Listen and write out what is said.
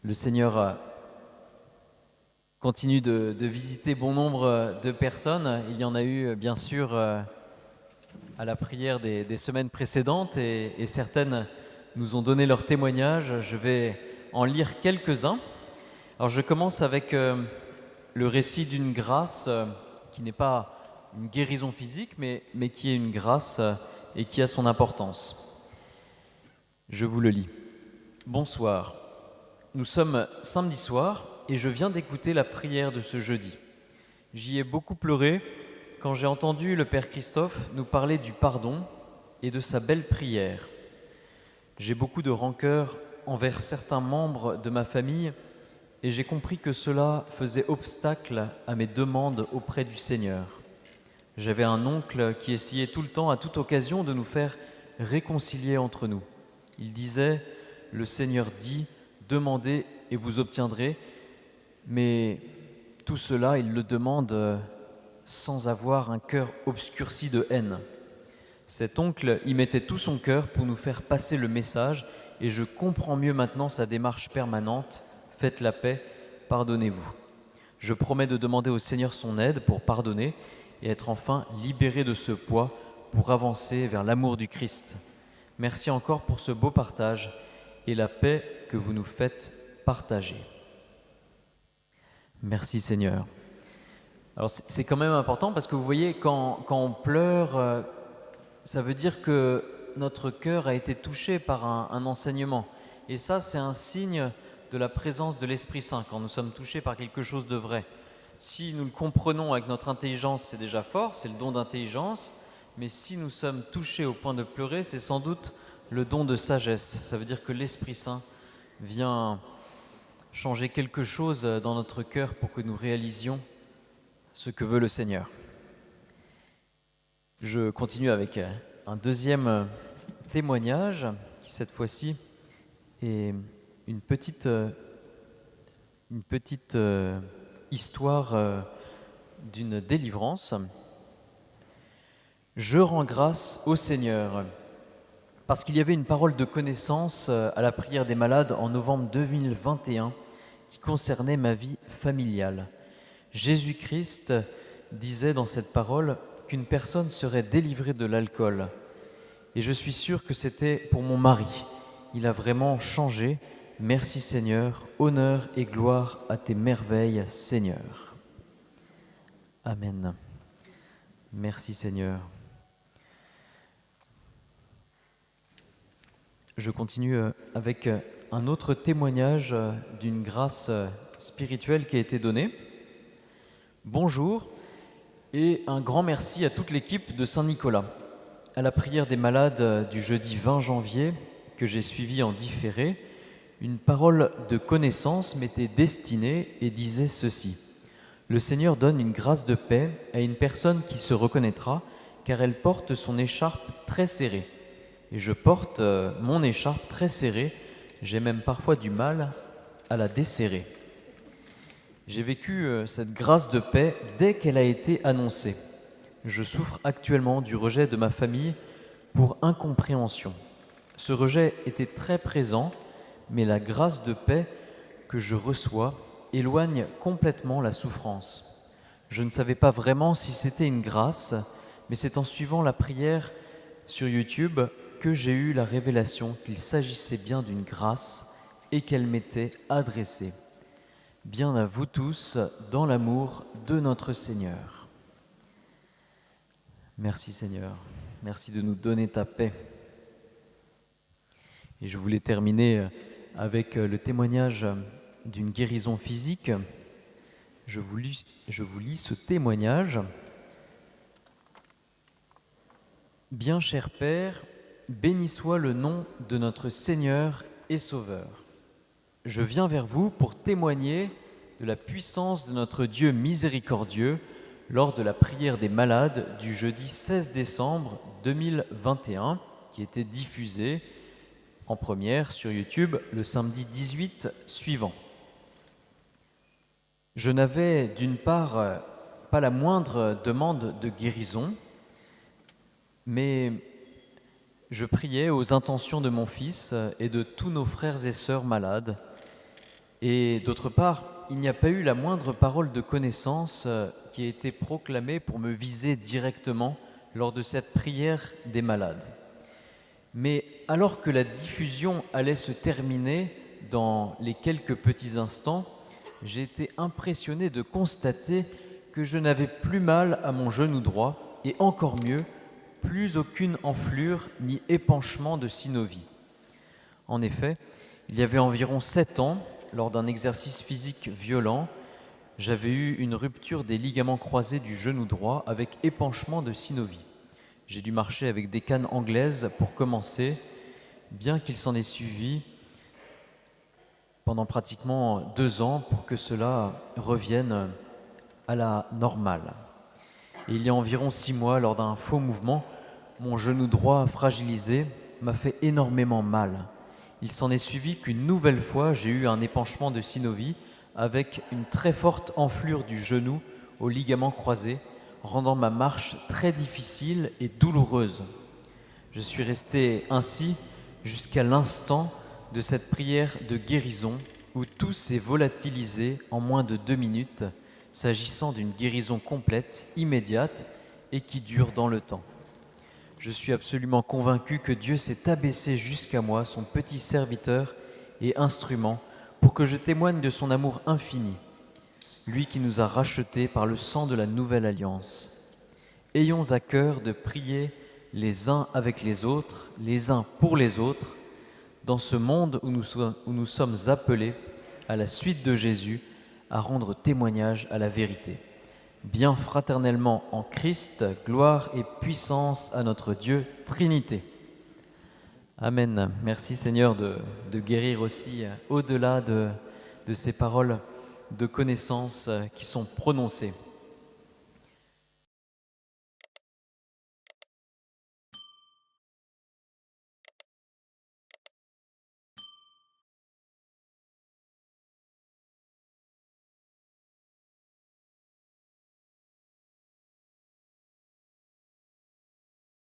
Le Seigneur continue de visiter bon nombre de personnes. Il y en a eu bien sûr à la prière des semaines précédentes et certaines nous ont donné leur témoignage. Je vais en lire quelques-uns. Alors je commence avec le récit d'une grâce qui n'est pas une guérison physique mais qui est une grâce et qui a son importance. Je vous le lis. Bonsoir. Nous sommes samedi soir et je viens d'écouter la prière de ce jeudi. J'y ai beaucoup pleuré quand j'ai entendu le Père Christophe nous parler du pardon et de sa belle prière. J'ai beaucoup de rancœur envers certains membres de ma famille et j'ai compris que cela faisait obstacle à mes demandes auprès du Seigneur. J'avais un oncle qui essayait tout le temps, à toute occasion, de nous faire réconcilier entre nous. Il disait « Le Seigneur dit, demandez et vous obtiendrez », mais tout cela, il le demande sans avoir un cœur obscurci de haine. Cet oncle y mettait tout son cœur pour nous faire passer le message et je comprends mieux maintenant sa démarche permanente. Faites la paix, pardonnez-vous. Je promets de demander au Seigneur son aide pour pardonner et être enfin libéré de ce poids pour avancer vers l'amour du Christ. Merci encore pour ce beau partage et la paix que vous nous faites partager. Merci Seigneur. Alors c'est quand même important parce que vous voyez, quand on pleure, ça veut dire que notre cœur a été touché par un enseignement. Et ça, c'est un signe de la présence de l'Esprit Saint, quand nous sommes touchés par quelque chose de vrai. Si nous le comprenons avec notre intelligence, c'est déjà fort, c'est le don d'intelligence. Mais si nous sommes touchés au point de pleurer, c'est sans doute le don de sagesse. Ça veut dire que l'Esprit Saint vient changer quelque chose dans notre cœur pour que nous réalisions ce que veut le Seigneur. Je continue avec un deuxième témoignage qui cette fois-ci est une petite histoire d'une délivrance. Je rends grâce au Seigneur parce qu'il y avait une parole de connaissance à la prière des malades en novembre 2021 qui concernait ma vie familiale. Jésus-Christ disait dans cette parole qu'une personne serait délivrée de l'alcool. Et je suis sûr que c'était pour mon mari. Il a vraiment changé. Merci Seigneur, honneur et gloire à tes merveilles, Seigneur. Amen. Merci Seigneur. Je continue avec un autre témoignage d'une grâce spirituelle qui a été donnée. Bonjour et un grand merci à toute l'équipe de Saint-Nicolas. À la prière des malades du jeudi 20 janvier, que j'ai suivie en différé, une parole de connaissance m'était destinée et disait ceci. Le Seigneur donne une grâce de paix à une personne qui se reconnaîtra, car elle porte son écharpe très serrée. Et je porte mon écharpe très serrée, j'ai même parfois du mal à la desserrer. J'ai vécu cette grâce de paix dès qu'elle a été annoncée. Je souffre actuellement du rejet de ma famille pour incompréhension. Ce rejet était très présent, mais la grâce de paix que je reçois éloigne complètement la souffrance. Je ne savais pas vraiment si c'était une grâce, mais c'est en suivant la prière sur YouTube que j'ai eu la révélation qu'il s'agissait bien d'une grâce et qu'elle m'était adressée. Bien à vous tous, dans l'amour de notre Seigneur. Merci Seigneur, merci de nous donner ta paix. Et je voulais terminer avec le témoignage d'une guérison physique. Je vous lis ce témoignage. Bien cher Père, béni soit le nom de notre Seigneur et Sauveur. Je viens vers vous pour témoigner de la puissance de notre Dieu miséricordieux lors de la prière des malades du jeudi 16 décembre 2021, qui était diffusée en première sur YouTube le samedi 18 suivant. Je n'avais d'une part pas la moindre demande de guérison, mais je priais aux intentions de mon fils et de tous nos frères et sœurs malades. Et d'autre part, il n'y a pas eu la moindre parole de connaissance qui a été proclamée pour me viser directement lors de cette prière des malades. Mais alors que la diffusion allait se terminer dans les quelques petits instants, j'ai été impressionné de constater que je n'avais plus mal à mon genou droit et encore mieux, plus aucune enflure ni épanchement de synovie. En effet, il y avait environ 7 ans, lors d'un exercice physique violent, j'avais eu une rupture des ligaments croisés du genou droit avec épanchement de synovie. J'ai dû marcher avec des cannes anglaises pour commencer, bien qu'il s'en ait suivi pendant pratiquement 2 ans pour que cela revienne à la normale. Et il y a environ 6 mois, lors d'un faux mouvement, mon genou droit fragilisé m'a fait énormément mal. Il s'en est suivi qu'une nouvelle fois, j'ai eu un épanchement de synovie avec une très forte enflure du genou au ligament croisé, rendant ma marche très difficile et douloureuse. Je suis resté ainsi jusqu'à l'instant de cette prière de guérison où tout s'est volatilisé en moins de 2 minutes, s'agissant d'une guérison complète, immédiate et qui dure dans le temps. Je suis absolument convaincu que Dieu s'est abaissé jusqu'à moi, son petit serviteur et instrument, pour que je témoigne de son amour infini, lui qui nous a rachetés par le sang de la nouvelle alliance. Ayons à cœur de prier les uns avec les autres, les uns pour les autres, dans ce monde où nous sommes appelés, à la suite de Jésus, à rendre témoignage à la vérité. Bien fraternellement en Christ, gloire et puissance à notre Dieu, Trinité. Amen. Merci Seigneur de guérir aussi au-delà de ces paroles de connaissance qui sont prononcées.